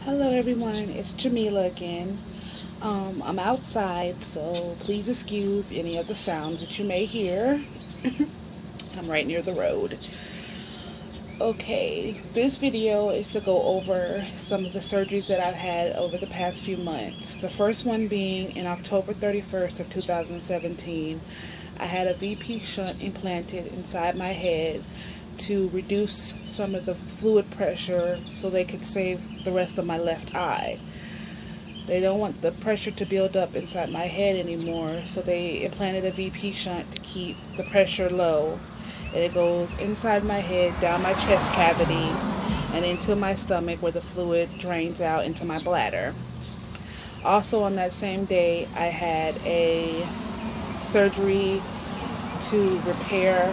Hello everyone, it's Jamila again. I'm outside, so please excuse any of the sounds that you may hear. I'm right near the road. Okay, this video is to go over some of the surgeries that I've had over the past few months. The first one being in October 31st of 2017. I had a VP shunt implanted inside my head to reduce some of the fluid pressure so they could save the rest of my left eye. They don't want the pressure to build up inside my head anymore, so they implanted a VP shunt to keep the pressure low. And it goes inside my head, down my chest cavity, and into my stomach where the fluid drains out into my bladder. Also on that same day, I had a surgery to repair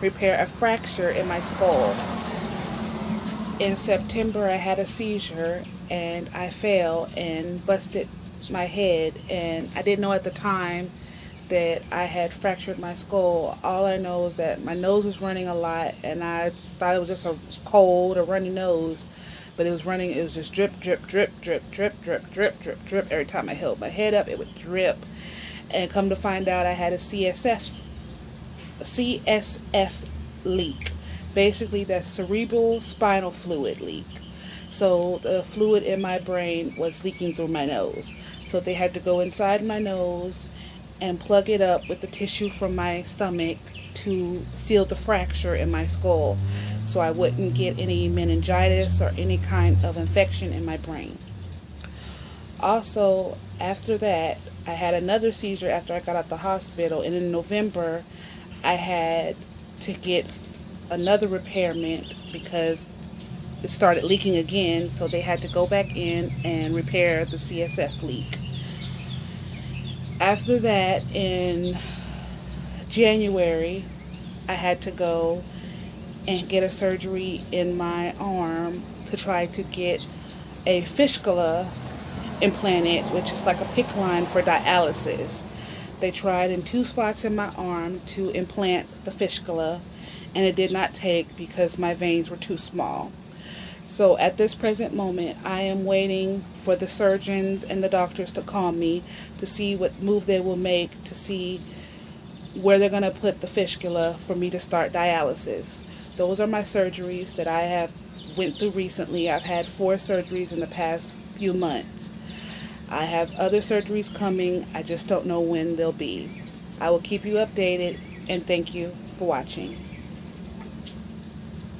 a fracture in my skull. In September, I had a seizure and I fell and busted my head, and I didn't know at the time that I had fractured my skull. All I know is that my nose was running a lot, and I thought it was just a cold or runny nose, but it was running. It was just drip, drip, drip, drip, drip, drip, drip, drip, drip. Every time I held my head up, it would drip. And come to find out, I had a CSF leak. Basically, that's cerebral spinal fluid leak. So the fluid in my brain was leaking through my nose. So they had to go inside my nose and plug it up with the tissue from my stomach to seal the fracture in my skull so I wouldn't get any meningitis or any kind of infection in my brain. Also, after that, I had another seizure after I got out the hospital, and in November I had to get another repairment because it started leaking again, so they had to go back in and repair the CSF leak. After that, in January, I had to go and get a surgery in my arm to try to get a fistula implanted, which is like a PICC line for dialysis. They tried in 2 spots in my arm to implant the fistula, and it did not take because my veins were too small. So at this present moment, I am waiting for the surgeons and the doctors to call me to see what move they will make to see where they're going to put the fistula for me to start dialysis. Those are my surgeries that I have went through recently. I've had 4 surgeries in the past few months. I have other surgeries coming. I just don't know when they'll be. I will keep you updated, and thank you for watching.